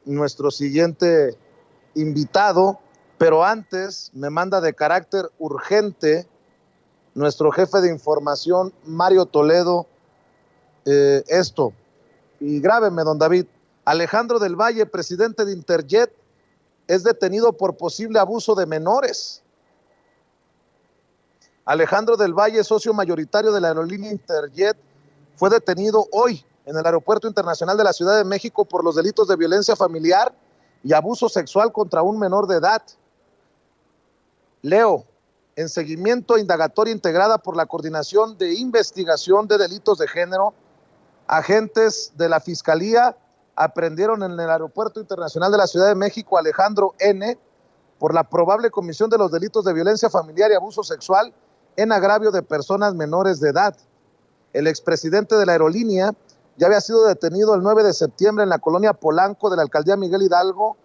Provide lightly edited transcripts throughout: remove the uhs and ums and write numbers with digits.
nuestro siguiente invitado, pero antes me manda de carácter urgente nuestro jefe de información, Mario Toledo, esto. Y grábeme, don David. Alejandro del Valle, presidente de Interjet, es detenido por posible abuso de menores. Alejandro del Valle, socio mayoritario de la aerolínea Interjet, fue detenido hoy en el Aeropuerto Internacional de la Ciudad de México por los delitos de violencia familiar y abuso sexual contra un menor de edad. Leo, en seguimiento a indagatoria integrada por la Coordinación de Investigación de Delitos de Género, agentes de la Fiscalía aprendieron en el Aeropuerto Internacional de la Ciudad de México a Alejandro N. por la probable comisión de los delitos de violencia familiar y abuso sexual en agravio de personas menores de edad. El expresidente de la aerolínea ya había sido detenido el 9 de septiembre en la colonia Polanco de la alcaldía Miguel Hidalgo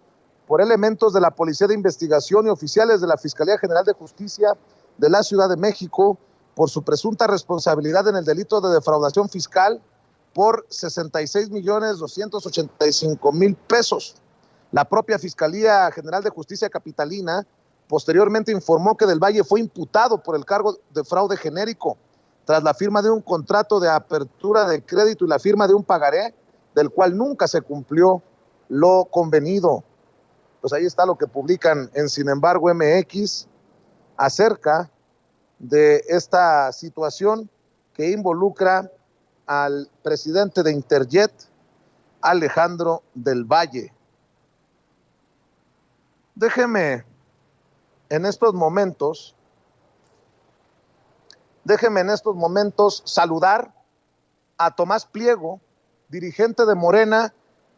por elementos de la Policía de Investigación y oficiales de la Fiscalía General de Justicia de la Ciudad de México por su presunta responsabilidad en el delito de defraudación fiscal por 66,285,000 pesos. La propia Fiscalía General de Justicia Capitalina posteriormente informó que Del Valle fue imputado por el cargo de fraude genérico tras la firma de un contrato de apertura de crédito y la firma de un pagaré del cual nunca se cumplió lo convenido. Pues ahí está lo que publican en Sin embargo MX acerca de esta situación que involucra al presidente de Interjet, Alejandro Del Valle. Déjeme en estos momentos saludar a Tomás Pliego, dirigente de Morena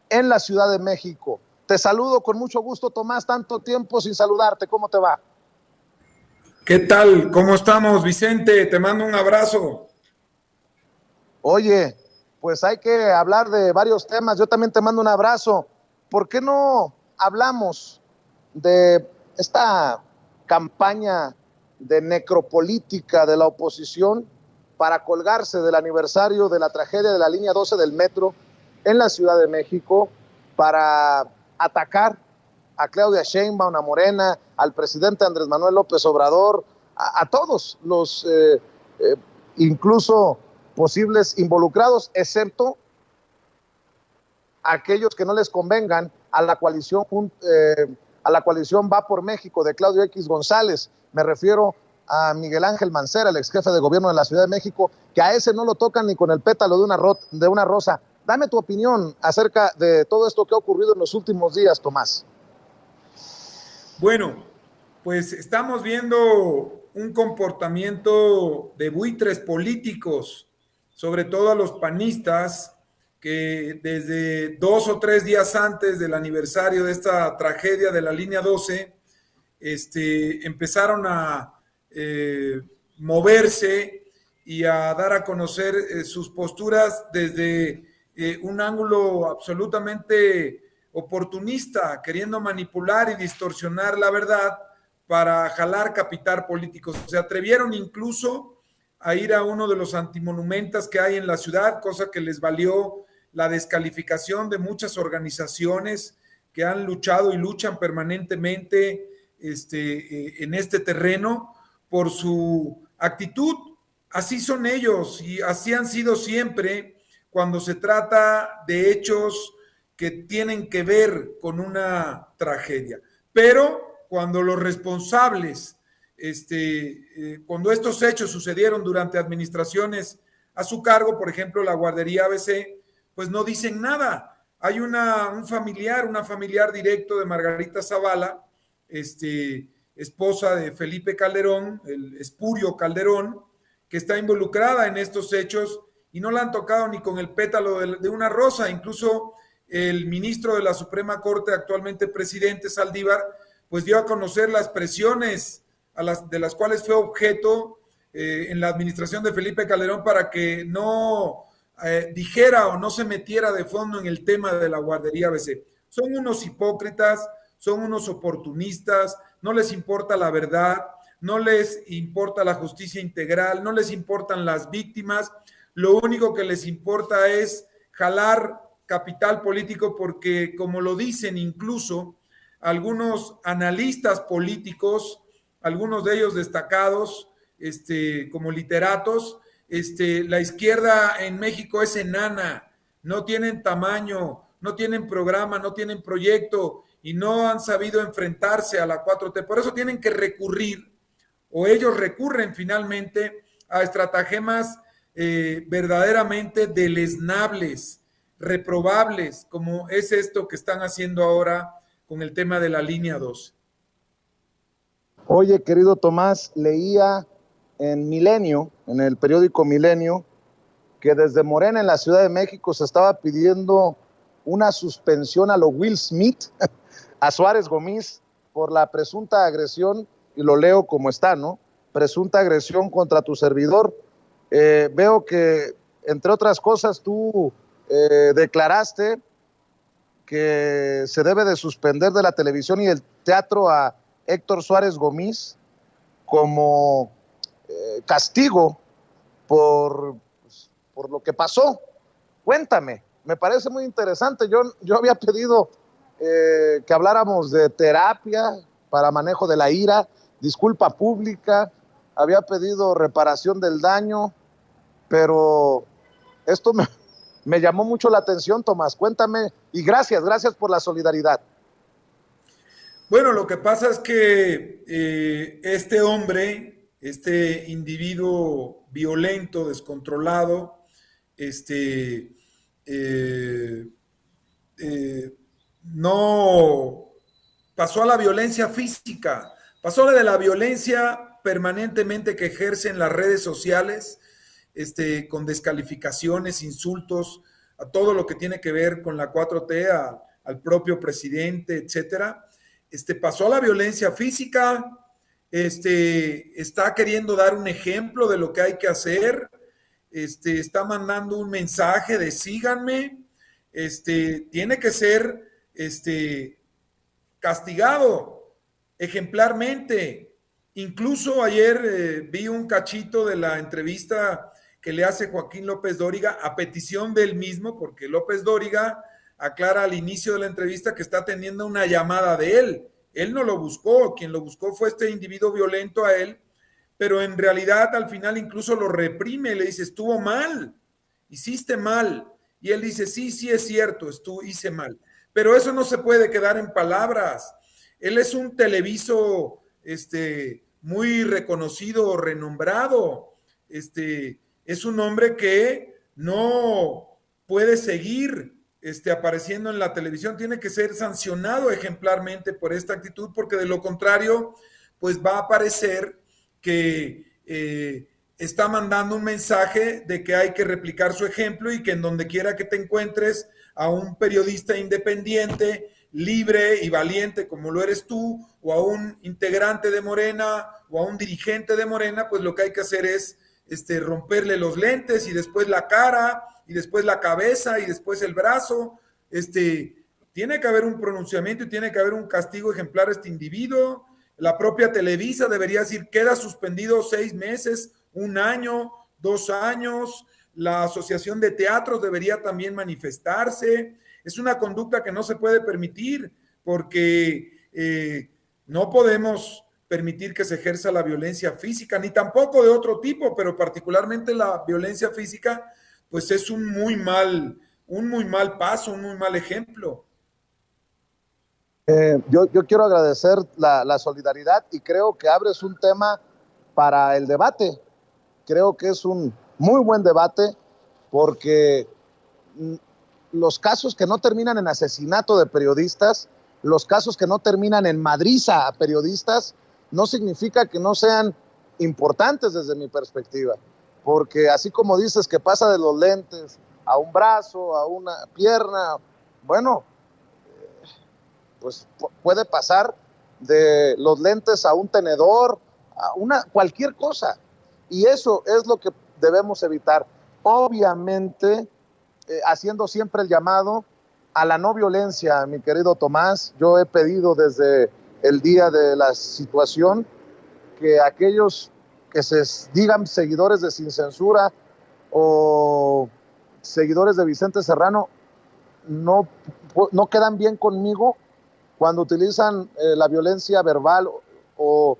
en la Ciudad de México. Te saludo con mucho gusto, Tomás, tanto tiempo sin saludarte, ¿cómo te va? ¿Qué tal? ¿Cómo estamos, Vicente? Te mando un abrazo. Oye, pues hay que hablar de varios temas, yo también te mando un abrazo. ¿Por qué no hablamos de esta campaña de necropolítica de la oposición para colgarse del aniversario de la tragedia de la línea 12 del metro en la Ciudad de México, para atacar a Claudia Sheinbaum, a Morena, al presidente Andrés Manuel López Obrador, a todos los incluso posibles involucrados, excepto aquellos que no les convengan a la coalición Va por México de Claudio X González. Me refiero a Miguel Ángel Mancera, el ex jefe de gobierno de la Ciudad de México, que a ese no lo tocan ni con el pétalo de una rosa. Dame tu opinión acerca de todo esto que ha ocurrido en los últimos días, Tomás. Bueno, pues estamos viendo un comportamiento de buitres políticos, sobre todo a los panistas, que desde 2 o 3 días antes del aniversario de esta tragedia de la línea 12, empezaron a moverse y a dar a conocer sus posturas desde un ángulo absolutamente oportunista, queriendo manipular y distorsionar la verdad para jalar capital político. Se atrevieron incluso a ir a uno de los antimonumentos que hay en la ciudad, cosa que les valió la descalificación de muchas organizaciones que han luchado y luchan permanentemente en este terreno por su actitud. Así son ellos y así han sido siempre cuando se trata de hechos que tienen que ver con una tragedia. Pero cuando los responsables, cuando estos hechos sucedieron durante administraciones a su cargo, por ejemplo, la guardería ABC, pues no dicen nada. Hay una familiar directo de Margarita Zavala, esposa de Felipe Calderón, el espurio Calderón, que está involucrada en estos hechos y no la han tocado ni con el pétalo de una rosa. Incluso el ministro de la Suprema Corte, actualmente presidente Saldívar, pues dio a conocer las presiones de las cuales fue objeto en la administración de Felipe Calderón para que no dijera o no se metiera de fondo en el tema de la guardería ABC. Son unos hipócritas, son unos oportunistas, no les importa la verdad, no les importa la justicia integral, no les importan las víctimas, lo único que les importa es jalar capital político porque, como lo dicen incluso algunos analistas políticos, algunos de ellos destacados, como literatos, la izquierda en México es enana, no tienen tamaño, no tienen programa, no tienen proyecto y no han sabido enfrentarse a la 4T. Por eso tienen que recurrir, o ellos recurren finalmente a estratagemas verdaderamente deleznables, reprobables, como es esto que están haciendo ahora con el tema de la línea 12. Oye, querido Tomás, leía en Milenio, en el periódico Milenio, que desde Morena en la Ciudad de México se estaba pidiendo una suspensión a lo Will Smith, a Suárez Gómez, por la presunta agresión, y lo leo como está, ¿no? Presunta agresión contra tu servidor. Veo que, entre otras cosas, tú declaraste que se debe de suspender de la televisión y el teatro a Héctor Suárez Gómez como castigo por lo que pasó. Cuéntame, me parece muy interesante. Yo había pedido que habláramos de terapia para manejo de la ira, disculpa pública, había pedido reparación del daño, pero esto me llamó mucho la atención, Tomás. Cuéntame, y gracias por la solidaridad. Bueno, lo que pasa es que este hombre, este individuo violento, descontrolado, no pasó a la violencia física, pasó de la violencia permanentemente que ejerce en las redes sociales, con descalificaciones, insultos, a todo lo que tiene que ver con la 4T, al propio presidente, etcétera. Pasó a la violencia física, está queriendo dar un ejemplo de lo que hay que hacer, está mandando un mensaje de síganme, tiene que ser castigado ejemplarmente. Incluso ayer vi un cachito de la entrevista que le hace Joaquín López Dóriga a petición del mismo, porque López Dóriga aclara al inicio de la entrevista que está teniendo una llamada de él. Él no lo buscó, quien lo buscó fue este individuo violento a él, pero en realidad al final incluso lo reprime, le dice, estuvo mal, hiciste mal. Y él dice, sí, es cierto, hice mal. Pero eso no se puede quedar en palabras. Él es un televiso muy reconocido, renombrado. Es un hombre que no puede seguir apareciendo en la televisión, tiene que ser sancionado ejemplarmente por esta actitud, porque de lo contrario, pues va a parecer que está mandando un mensaje de que hay que replicar su ejemplo y que en donde quiera que te encuentres a un periodista independiente, libre y valiente como lo eres tú, o a un integrante de Morena o a un dirigente de Morena, pues lo que hay que hacer es romperle los lentes y después la cara y después la cabeza y después el brazo. Tiene que haber un pronunciamiento y tiene que haber un castigo ejemplar a este individuo. La propia Televisa debería decir, queda suspendido 6 meses, 1 año, 2 años. La Asociación de Teatros debería también manifestarse. Es una conducta que no se puede permitir porque no podemos permitir que se ejerza la violencia física, ni tampoco de otro tipo, pero particularmente la violencia física, pues es un muy mal paso, un muy mal ejemplo. Yo quiero agradecer la solidaridad y creo que abres un tema para el debate. Creo que es un muy buen debate porque los casos que no terminan en asesinato de periodistas, los casos que no terminan en madriza a periodistas, no significa que no sean importantes desde mi perspectiva. Porque así como dices que pasa de los lentes a un brazo, a una pierna, bueno, pues puede pasar de los lentes a un tenedor, a cualquier cosa. Y eso es lo que debemos evitar. Obviamente, haciendo siempre el llamado a la no violencia, mi querido Tomás. Yo he pedido desde el día de la situación que aquellos que se digan seguidores de Sin Censura o seguidores de Vicente Serrano no, no quedan bien conmigo cuando utilizan la violencia verbal o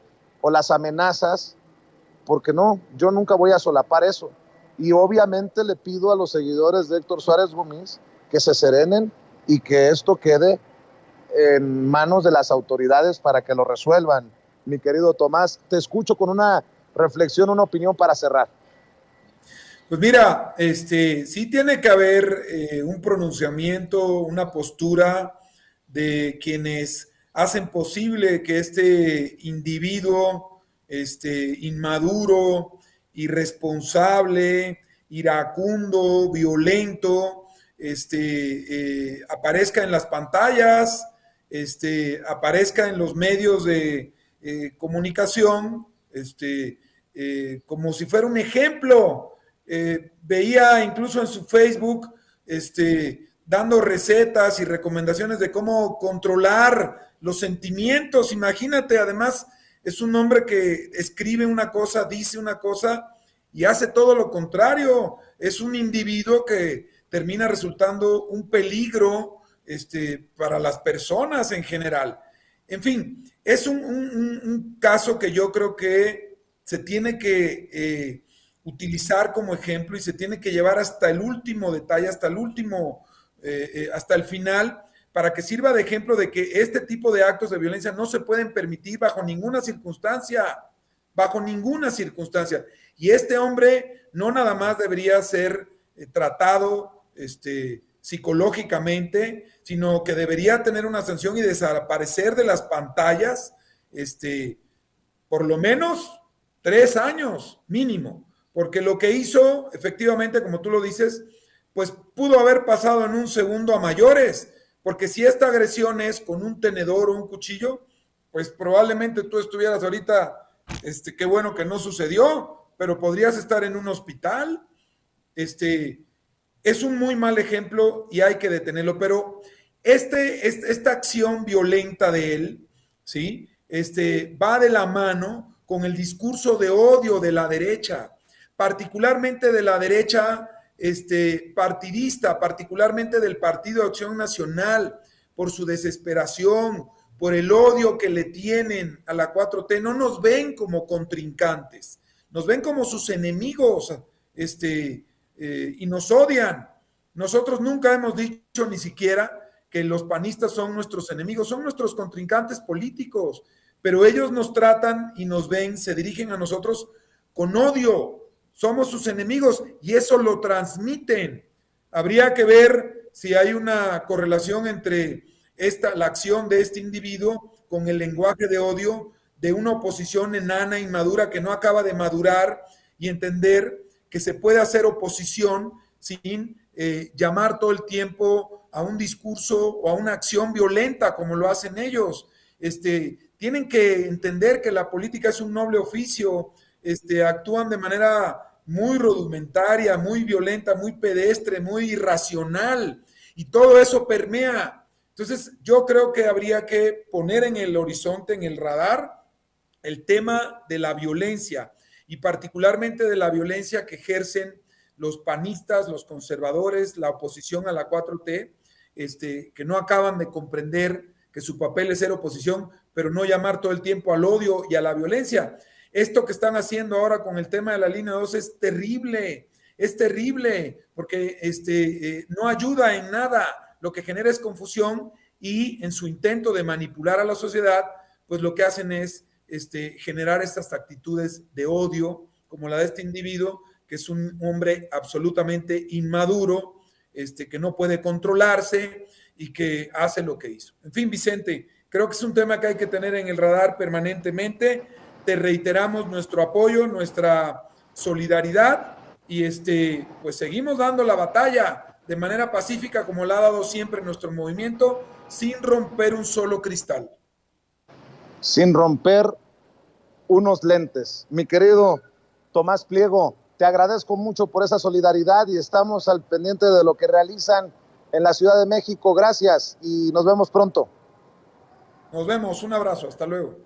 las amenazas, porque no, yo nunca voy a solapar eso. Y obviamente le pido a los seguidores de Héctor Suárez Gómez que se serenen y que esto quede en manos de las autoridades para que lo resuelvan. Mi querido Tomás, te escucho con una reflexión, una opinión para cerrar. Pues mira, sí tiene que haber un pronunciamiento, una postura de quienes hacen posible que este individuo, inmaduro, irresponsable, iracundo, violento, aparezca en las pantallas, aparezca en los medios de comunicación, como si fuera un ejemplo. Veía incluso en su Facebook dando recetas y recomendaciones de cómo controlar los sentimientos. Imagínate, además, es un hombre que escribe una cosa, dice una cosa y hace todo lo contrario. Es un individuo que termina resultando un peligro para las personas en general. En fin, es un caso que yo creo que se tiene que utilizar como ejemplo y se tiene que llevar hasta el último detalle, hasta el último, hasta el final, para que sirva de ejemplo de que este tipo de actos de violencia no se pueden permitir bajo ninguna circunstancia, bajo ninguna circunstancia. Y este hombre no nada más debería ser tratado psicológicamente, sino que debería tener una sanción y desaparecer de las pantallas, por lo menos 3 años mínimo, porque lo que hizo, efectivamente, como tú lo dices, pues pudo haber pasado en un segundo a mayores, porque si esta agresión es con un tenedor o un cuchillo, pues probablemente tú estuvieras ahorita, qué bueno que no sucedió, pero podrías estar en un hospital. Es un muy mal ejemplo y hay que detenerlo, pero esta acción violenta de él, ¿sí? Va de la mano con el discurso de odio de la derecha, particularmente de la derecha partidista, particularmente del Partido de Acción Nacional, por su desesperación, por el odio que le tienen a la 4T. No nos ven como contrincantes, nos ven como sus enemigos, y nos odian. Nosotros nunca hemos dicho ni siquiera que los panistas son nuestros enemigos, son nuestros contrincantes políticos, pero ellos nos tratan y nos ven, se dirigen a nosotros con odio, somos sus enemigos y eso lo transmiten. Habría que ver si hay una correlación entre la acción de este individuo con el lenguaje de odio de una oposición enana, inmadura, que no acaba de madurar y entender que se puede hacer oposición sin llamar todo el tiempo a un discurso o a una acción violenta como lo hacen ellos. Tienen que entender que la política es un noble oficio, actúan de manera muy rudimentaria, muy violenta, muy pedestre, muy irracional, y todo eso permea. Entonces, yo creo que habría que poner en el horizonte, en el radar, el tema de la violencia, y particularmente de la violencia que ejercen los panistas, los conservadores, la oposición a la 4T, que no acaban de comprender que su papel es ser oposición, pero no llamar todo el tiempo al odio y a la violencia. Esto que están haciendo ahora con el tema de la línea 2 es terrible, porque no ayuda en nada, lo que genera es confusión, y en su intento de manipular a la sociedad, pues lo que hacen es generar estas actitudes de odio, como la de este individuo, que es un hombre absolutamente inmaduro, que no puede controlarse y que hace lo que hizo. En fin, Vicente, creo que es un tema que hay que tener en el radar permanentemente. Te reiteramos nuestro apoyo, nuestra solidaridad, y pues seguimos dando la batalla de manera pacífica, como la ha dado siempre nuestro movimiento, sin romper un solo cristal. Sin romper unos lentes. Mi querido Tomás Pliego, te agradezco mucho por esa solidaridad y estamos al pendiente de lo que realizan en la Ciudad de México. Gracias y nos vemos pronto. Nos vemos, un abrazo, hasta luego.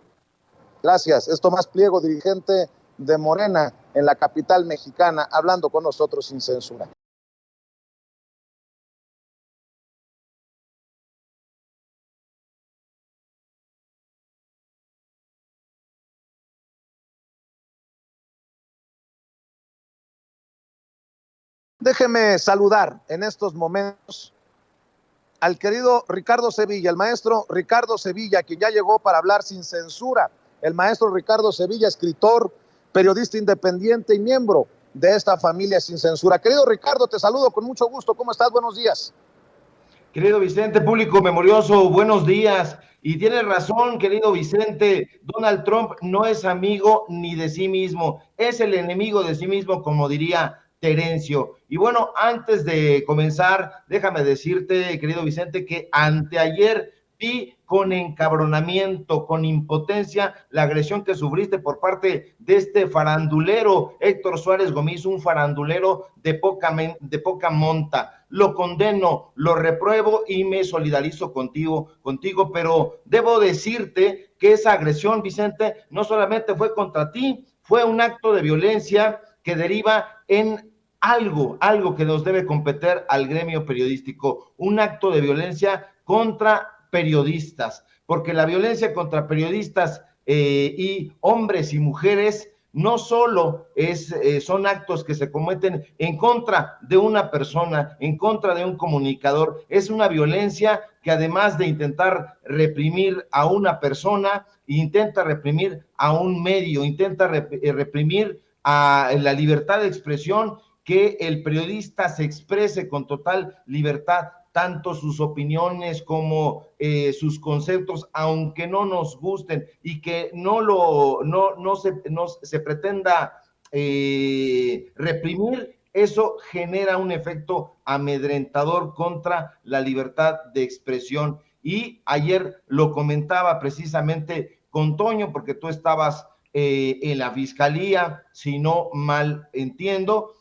Gracias, es Tomás Pliego, dirigente de Morena en la capital mexicana, hablando con nosotros sin censura. Déjeme saludar en estos momentos al querido Ricardo Sevilla, el maestro Ricardo Sevilla, quien ya llegó para hablar sin censura. El maestro Ricardo Sevilla, escritor, periodista independiente y miembro de esta familia sin censura. Querido Ricardo, te saludo con mucho gusto. ¿Cómo estás? Buenos días. Querido Vicente, público memorioso, buenos días. Y tienes razón, querido Vicente, Donald Trump no es amigo ni de sí mismo, es el enemigo de sí mismo, como diría Terencio. Y bueno, antes de comenzar, déjame decirte, querido Vicente, que anteayer vi con encabronamiento, con impotencia, la agresión que sufriste por parte de este farandulero, Héctor Suárez Gómez, un farandulero de poca monta. Lo condeno, lo repruebo y me solidarizo contigo, pero debo decirte que esa agresión, Vicente, no solamente fue contra ti, fue un acto de violencia que deriva en algo que nos debe competir al gremio periodístico, un acto de violencia contra periodistas, porque la violencia contra periodistas y hombres y mujeres no solo son actos que se cometen en contra de una persona, en contra de un comunicador, es una violencia que además de intentar reprimir a una persona, intenta reprimir a un medio, intenta reprimir a la libertad de expresión, que el periodista se exprese con total libertad, tanto sus opiniones como sus conceptos, aunque no nos gusten, y que no se pretenda reprimir. Eso genera un efecto amedrentador contra la libertad de expresión. Y ayer lo comentaba precisamente con Toño, porque tú estabas en la fiscalía, si no mal entiendo,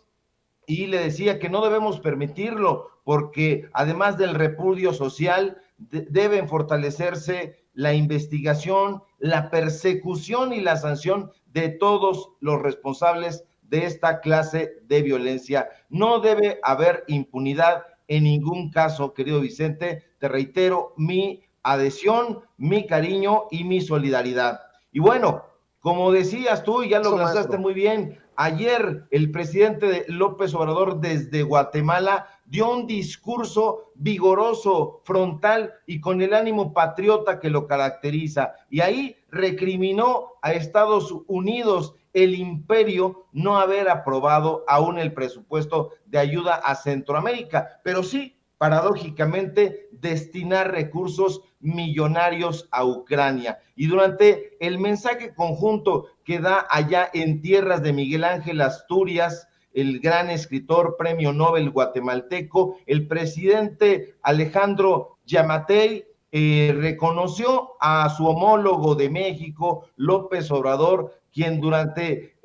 y le decía que no debemos permitirlo, porque además del repudio social, deben fortalecerse la investigación, la persecución y la sanción de todos los responsables de esta clase de violencia. No debe haber impunidad en ningún caso, querido Vicente. Te reitero mi adhesión, mi cariño y mi solidaridad. Y bueno, como decías tú, y ya lo lanzaste muy bien, ayer el presidente López Obrador desde Guatemala dio un discurso vigoroso, frontal y con el ánimo patriota que lo caracteriza. Y ahí recriminó a Estados Unidos, el imperio, no haber aprobado aún el presupuesto de ayuda a Centroamérica, pero sí, paradójicamente, destinar recursos millonarios a Ucrania. Y durante el mensaje conjunto que da allá en tierras de Miguel Ángel Asturias, el gran escritor, premio Nobel guatemalteco, el presidente Alejandro Yamatei reconoció a su homólogo de México, López Obrador, quien durante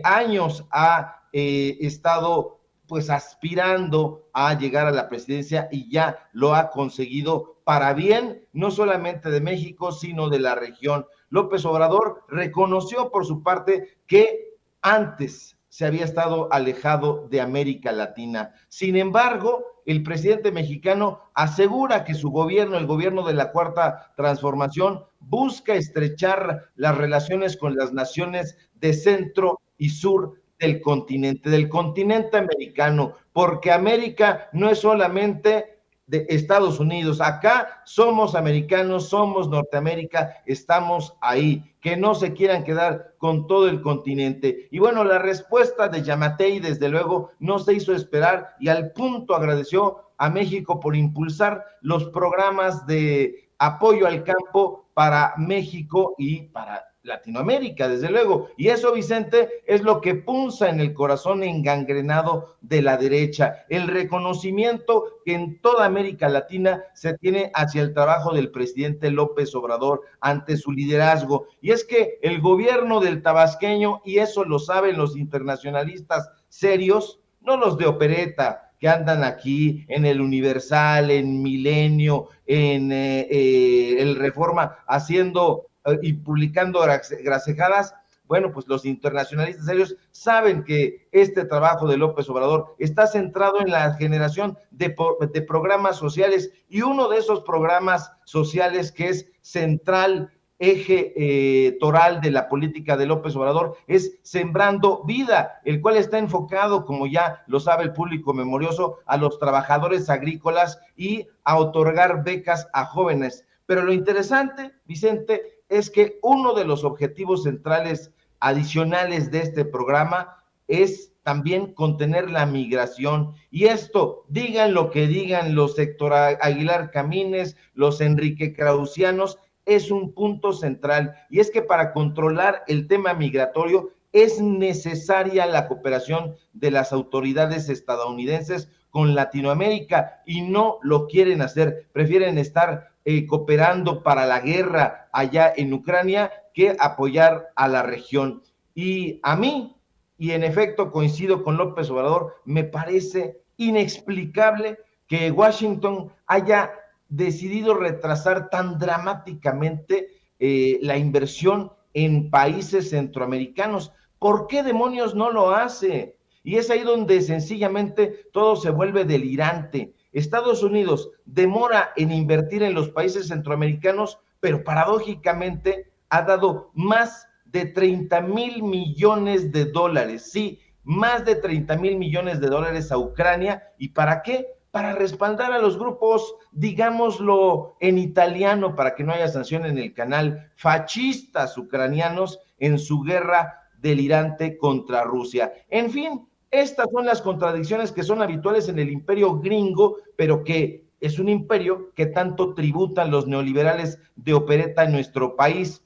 años ha estado pues aspirando a llegar a la presidencia y ya lo ha conseguido para bien, no solamente de México, sino de la región. López Obrador reconoció por su parte que antes se había estado alejado de América Latina. Sin embargo, el presidente mexicano asegura que su gobierno, el gobierno de la Cuarta Transformación, busca estrechar las relaciones con las naciones de centro y sur del continente americano, porque América no es solamente de Estados Unidos, acá somos americanos, somos Norteamérica, estamos ahí, que no se quieran quedar con todo el continente. Y bueno, la respuesta de Yamatei desde luego no se hizo esperar y al punto agradeció a México por impulsar los programas de apoyo al campo para México y para Latinoamérica, desde luego, y eso, Vicente, es lo que punza en el corazón engangrenado de la derecha, el reconocimiento que en toda América Latina se tiene hacia el trabajo del presidente López Obrador ante su liderazgo, y es que el gobierno del tabasqueño, y eso lo saben los internacionalistas serios, no los de opereta, que andan aquí en el Universal, en Milenio, en el Reforma, haciendo y publicando gracejadas. Bueno, pues los internacionalistas serios saben que este trabajo de López Obrador está centrado en la generación de programas sociales, y uno de esos programas sociales que es central eje toral de la política de López Obrador es Sembrando Vida, el cual está enfocado, como ya lo sabe el público memorioso, a los trabajadores agrícolas y a otorgar becas a jóvenes. Pero lo interesante, Vicente, es que uno de los objetivos centrales adicionales de este programa es también contener la migración, y esto, digan lo que digan los Héctor Aguilar Camines, los Enrique Krausianos, es un punto central, y es que para controlar el tema migratorio es necesaria la cooperación de las autoridades estadounidenses con Latinoamérica, y no lo quieren hacer, prefieren estar cooperando para la guerra allá en Ucrania que apoyar a la región. Y a mí, y en efecto coincido con López Obrador, me parece inexplicable que Washington haya decidido retrasar tan dramáticamente la inversión en países centroamericanos. ¿Por qué demonios no lo hace? Y es ahí donde sencillamente todo se vuelve delirante. Estados Unidos demora en invertir en los países centroamericanos, pero paradójicamente ha dado más de 30,000 millones de dólares, sí, más de 30,000 millones de dólares a Ucrania. ¿Y para qué? Para respaldar a los grupos, digámoslo en italiano, para que no haya sanción en el canal, fascistas ucranianos en su guerra delirante contra Rusia. En fin, estas son las contradicciones que son habituales en el imperio gringo, pero que es un imperio que tanto tributan los neoliberales de opereta en nuestro país.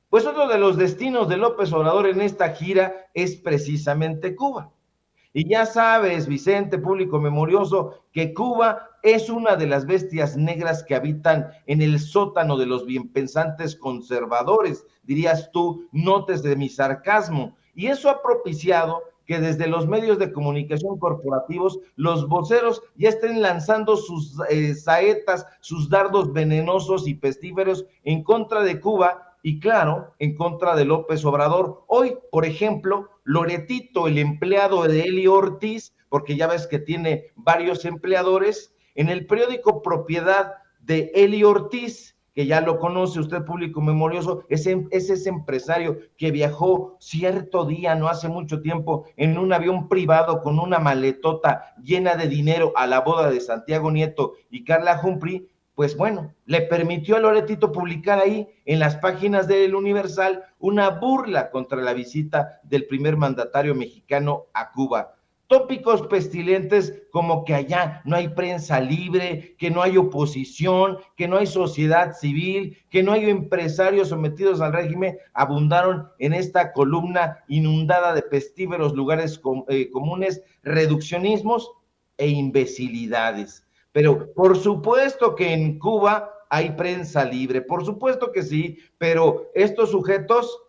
Pues otro de los destinos de López Obrador en esta gira es precisamente Cuba. Y ya sabes, Vicente, público memorioso, que Cuba es una de las bestias negras que habitan en el sótano de los bienpensantes conservadores, dirías tú, notes de mi sarcasmo. Y eso ha propiciado que desde los medios de comunicación corporativos los voceros ya estén lanzando sus saetas, sus dardos venenosos y pestíferos en contra de Cuba, y claro, en contra de López Obrador. Hoy, por ejemplo, Loretito, el empleado de Eli Ortiz, porque ya ves que tiene varios empleadores, en el periódico propiedad de Eli Ortiz, que ya lo conoce usted, público memorioso, es ese empresario que viajó cierto día, no hace mucho tiempo, en un avión privado con una maletota llena de dinero a la boda de Santiago Nieto y Carla Humphrey. Pues bueno, le permitió a Loretito publicar ahí en las páginas del Universal una burla contra la visita del primer mandatario mexicano a Cuba. Tópicos pestilentes como que allá no hay prensa libre, que no hay oposición, que no hay sociedad civil, que no hay empresarios sometidos al régimen, abundaron en esta columna inundada de pestíferos lugares comunes, reduccionismos e imbecilidades. Pero por supuesto que en Cuba hay prensa libre, por supuesto que sí, pero estos sujetos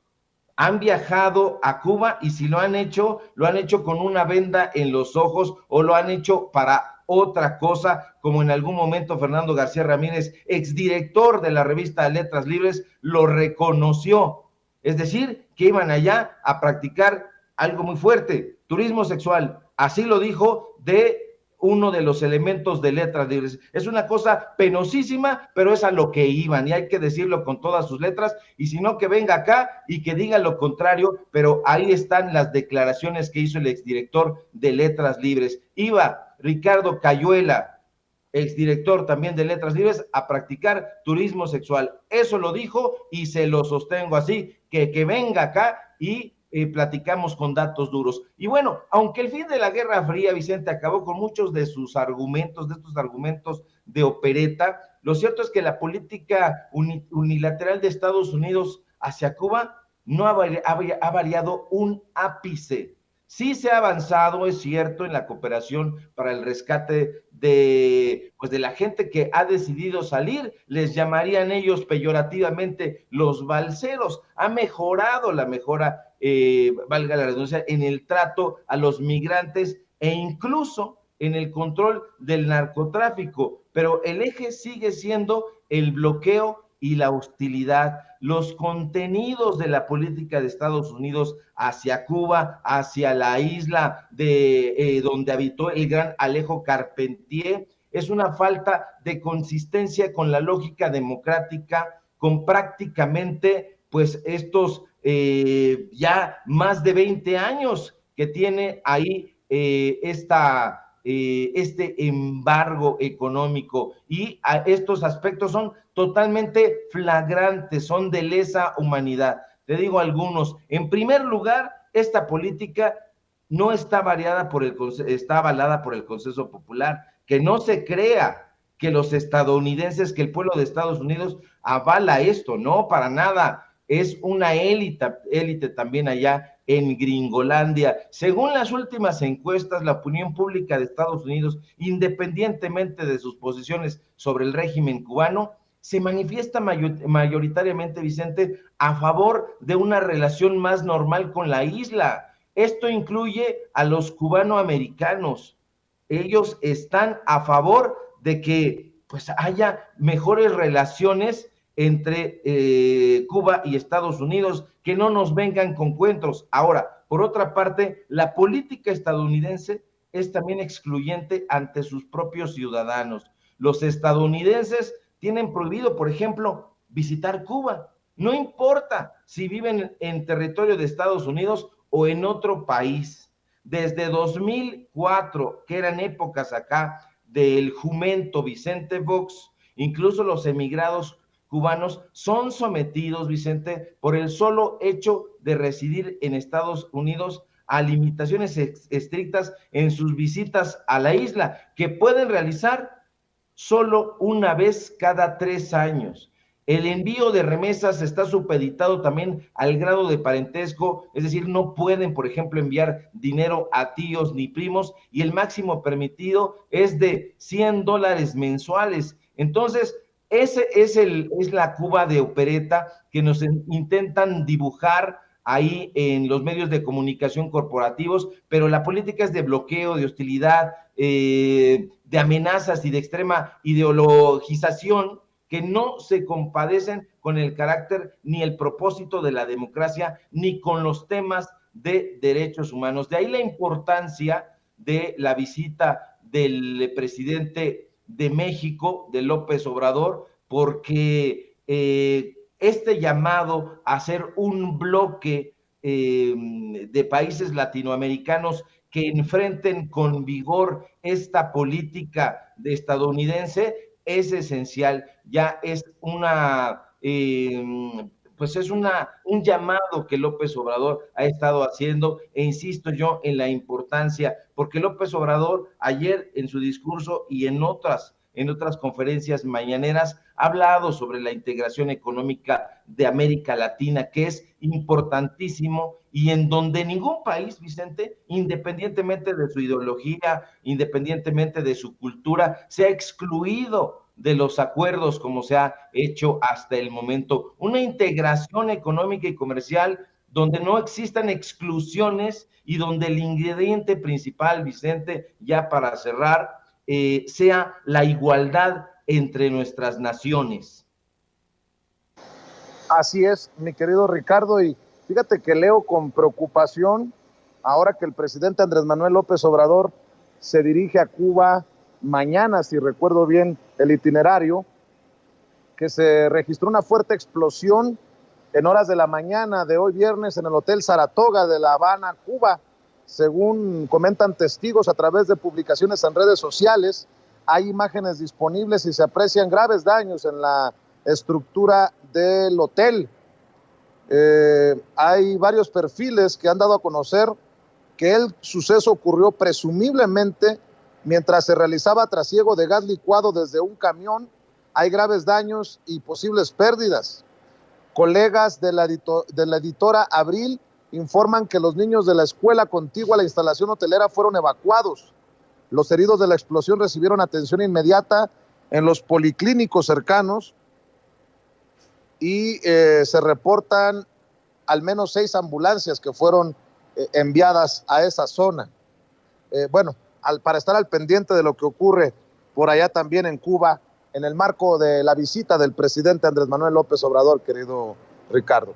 han viajado a Cuba y si lo han hecho con una venda en los ojos o lo han hecho para otra cosa, como en algún momento Fernando García Ramírez, exdirector de la revista Letras Libres, lo reconoció. Es decir, que iban allá a practicar algo muy fuerte, turismo sexual. Así lo dijo de uno de los elementos de Letras Libres. Es una cosa penosísima, pero es a lo que iban y hay que decirlo con todas sus letras, y si no, que venga acá y que diga lo contrario, pero ahí están las declaraciones que hizo el exdirector de Letras Libres. Iba Ricardo Cayuela, exdirector también de Letras Libres, a practicar turismo sexual. Eso lo dijo y se lo sostengo así, que venga acá y platicamos con datos duros. Y bueno, aunque el fin de la Guerra Fría, Vicente, acabó con muchos de sus argumentos, de estos argumentos de opereta, lo cierto es que la política unilateral de Estados Unidos hacia Cuba no ha variado un ápice. Sí se ha avanzado, es cierto, en la cooperación para el rescate de la gente que ha decidido salir, les llamarían ellos peyorativamente los balseros. Ha mejorado la mejora, valga la redundancia, en el trato a los migrantes e incluso en el control del narcotráfico, pero el eje sigue siendo el bloqueo y la hostilidad. Los contenidos de la política de Estados Unidos hacia Cuba, hacia la isla de donde habitó el gran Alejo Carpentier, es una falta de consistencia con la lógica democrática con prácticamente pues estos ya más de 20 años que tiene ahí este embargo económico, y estos aspectos son totalmente flagrantes, son de lesa humanidad. Te digo algunos. En primer lugar, esta política no está está avalada por el Consenso Popular. Que no se crea que los estadounidenses, que el pueblo de Estados Unidos avala esto, no, para nada. Es una élite también allá en Gringolandia. Según las últimas encuestas, la opinión pública de Estados Unidos, independientemente de sus posiciones sobre el régimen cubano, se manifiesta mayoritariamente, Vicente, a favor de una relación más normal con la isla. Esto incluye a los cubanoamericanos. Ellos están a favor de que pues haya mejores relaciones entre Cuba y Estados Unidos, que no nos vengan con cuentos. Ahora, por otra parte, la política estadounidense es también excluyente ante sus propios ciudadanos. Los estadounidenses tienen prohibido, por ejemplo, visitar Cuba. No importa si viven en territorio de Estados Unidos o en otro país. Desde 2004, que eran épocas acá del jumento Vicente Fox, incluso los emigrados cubanos son sometidos, Vicente, por el solo hecho de residir en Estados Unidos a limitaciones estrictas en sus visitas a la isla, que pueden realizar solo una vez cada 3 años. El envío de remesas está supeditado también al grado de parentesco, es decir, no pueden, por ejemplo, enviar dinero a tíos ni primos, y el máximo permitido es de $100 mensuales. Entonces, ese es la Cuba de opereta que nos intentan dibujar ahí en los medios de comunicación corporativos, pero la política es de bloqueo, de hostilidad, de amenazas y de extrema ideologización, que no se compadecen con el carácter ni el propósito de la democracia, ni con los temas de derechos humanos. De ahí la importancia de la visita del presidente de México, de López Obrador, porque este llamado a hacer un bloque de países latinoamericanos que enfrenten con vigor esta política estadounidense es esencial. Ya es un llamado que López Obrador ha estado haciendo, e insisto yo en la importancia, porque López Obrador ayer en su discurso y en otras conferencias mañaneras ha hablado sobre la integración económica de América Latina, que es importantísimo, y en donde ningún país, Vicente, independientemente de su ideología, independientemente de su cultura, se ha excluido de los acuerdos como se ha hecho hasta el momento. Una integración económica y comercial donde no existan exclusiones y donde el ingrediente principal, Vicente, ya para cerrar, sea la igualdad entre nuestras naciones. Así es, mi querido Ricardo, y fíjate que leo con preocupación ahora que el presidente Andrés Manuel López Obrador se dirige a Cuba mañana, si recuerdo bien el itinerario, que se registró una fuerte explosión en horas de la mañana de hoy viernes en el Hotel Saratoga de La Habana, Cuba. Según comentan testigos a través de publicaciones en redes sociales, hay imágenes disponibles y se aprecian graves daños en la estructura del hotel. Hay varios perfiles que han dado a conocer que el suceso ocurrió presumiblemente mientras se realizaba trasiego de gas licuado desde un camión. Hay graves daños y posibles pérdidas. Colegas de la editora Abril informan que los niños de la escuela contigua a la instalación hotelera fueron evacuados. Los heridos de la explosión recibieron atención inmediata en los policlínicos cercanos y se reportan al menos 6 ambulancias que fueron enviadas a esa zona. Para estar al pendiente de lo que ocurre por allá también en Cuba, en el marco de la visita del presidente Andrés Manuel López Obrador, querido Ricardo.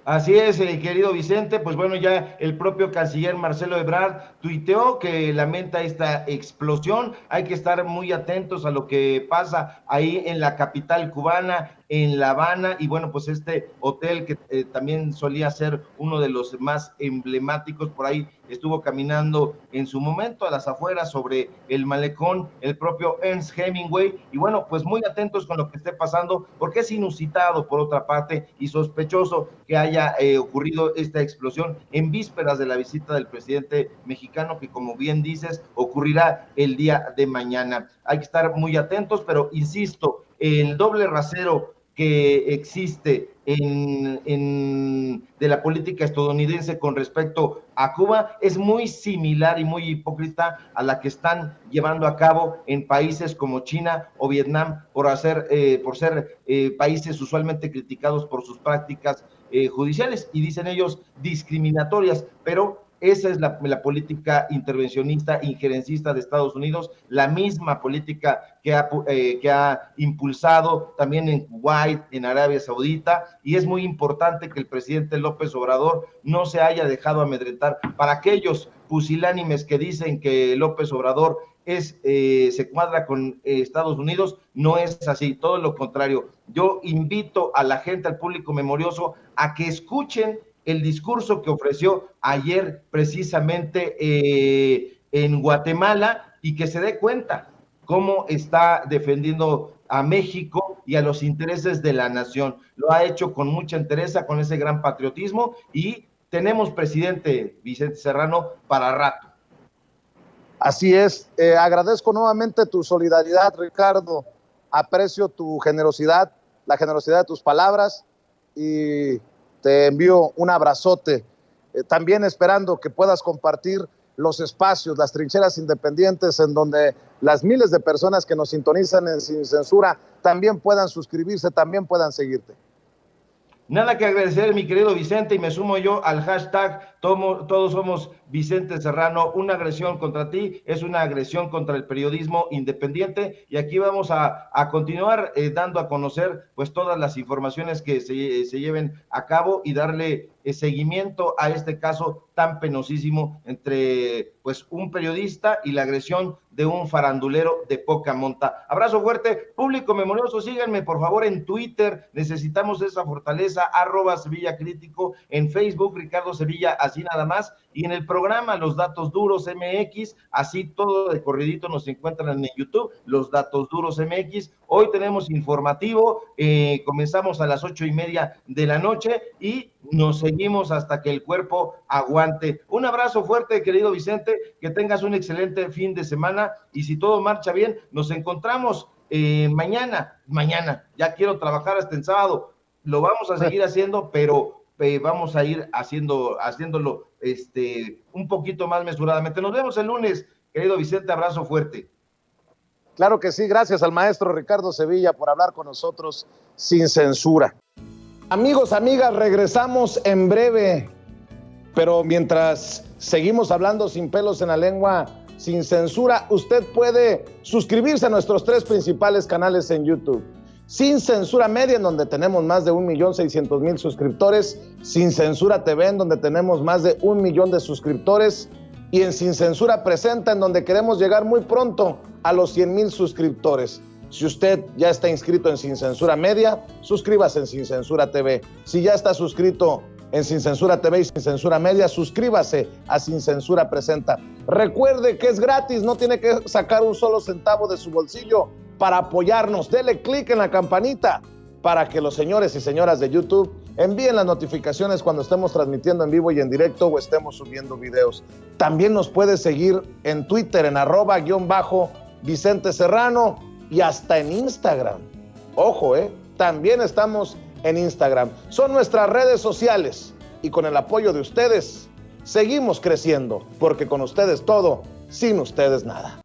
Así es, querido Vicente, pues bueno, ya el propio canciller Marcelo Ebrard tuiteó que lamenta esta explosión. Hay que estar muy atentos a lo que pasa ahí en la capital cubana, en La Habana, y bueno, pues este hotel que también solía ser uno de los más emblemáticos, por ahí estuvo caminando en su momento a las afueras sobre el malecón el propio Ernest Hemingway, y bueno, pues muy atentos con lo que esté pasando, porque es inusitado por otra parte y sospechoso que haya ocurrido esta explosión en vísperas de la visita del presidente mexicano, que como bien dices, ocurrirá el día de mañana. Hay que estar muy atentos, pero insisto, el doble rasero que existe de la política estadounidense con respecto a Cuba es muy similar y muy hipócrita a la que están llevando a cabo en países como China o Vietnam por ser países usualmente criticados por sus prácticas judiciales, y dicen ellos discriminatorias, pero esa es la política intervencionista, injerencista de Estados Unidos, la misma política que ha impulsado también en Kuwait, en Arabia Saudita, y es muy importante que el presidente López Obrador no se haya dejado amedrentar. Para aquellos pusilánimes que dicen que López Obrador se cuadra con Estados Unidos, no es así, todo lo contrario. Yo invito a la gente, al público memorioso, a que escuchen el discurso que ofreció ayer precisamente en Guatemala, y que se dé cuenta cómo está defendiendo a México y a los intereses de la nación. Lo ha hecho con mucha entereza, con ese gran patriotismo, y tenemos presidente, Vicente Serrano, para rato. Así es, agradezco nuevamente tu solidaridad, Ricardo, aprecio tu generosidad, la generosidad de tus palabras, y te envío un abrazote, también esperando que puedas compartir los espacios, las trincheras independientes, en donde las miles de personas que nos sintonizan en Sin Censura también puedan suscribirse, también puedan seguirte. Nada que agradecer, mi querido Vicente, y me sumo yo al hashtag todos somos Vicente Serrano. Una agresión contra ti es una agresión contra el periodismo independiente, y aquí vamos a continuar dando a conocer pues todas las informaciones que se lleven a cabo, y darle seguimiento a este caso tan penosísimo entre pues un periodista y la agresión de un farandulero de poca monta. Abrazo fuerte, público memorioso, síganme por favor en Twitter, necesitamos esa fortaleza, @Sevilla Crítico, en Facebook, Ricardo Sevilla, así nada más, y en el programa Los Datos Duros MX, así todo de corridito nos encuentran en YouTube, Los Datos Duros MX. Hoy tenemos informativo, comenzamos a las 8:30 de la noche, y nos seguimos hasta que el cuerpo aguante. Un abrazo fuerte, querido Vicente, que tengas un excelente fin de semana, y si todo marcha bien, nos encontramos mañana, ya quiero trabajar hasta el sábado, lo vamos a seguir haciendo, pero vamos a ir haciéndolo un poquito más mesuradamente. Nos vemos el lunes, querido Vicente, abrazo fuerte. Claro que sí, gracias al maestro Ricardo Sevilla por hablar con nosotros sin censura. Amigos, amigas, regresamos en breve, pero mientras seguimos hablando sin pelos en la lengua, sin censura, usted puede suscribirse a nuestros 3 principales canales en YouTube. Sin Censura Media, en donde tenemos más de 1,600,000 suscriptores, Sin Censura TV, en donde tenemos más de 1 millón de suscriptores, y en Sin Censura Presenta, en donde queremos llegar muy pronto a los 100,000 suscriptores. Si usted ya está inscrito en Sin Censura Media, suscríbase en Sin Censura TV. Si ya está suscrito en Sin Censura TV y Sin Censura Media, suscríbase a Sin Censura Presenta. Recuerde que es gratis, no tiene que sacar un solo centavo de su bolsillo para apoyarnos. Dele clic en la campanita para que los señores y señoras de YouTube envíen las notificaciones cuando estemos transmitiendo en vivo y en directo o estemos subiendo videos. También nos puede seguir en Twitter en @Vicente Serrano, y hasta en Instagram. Ojo, también estamos en Instagram. Son nuestras redes sociales, y con el apoyo de ustedes seguimos creciendo, porque con ustedes todo, sin ustedes nada.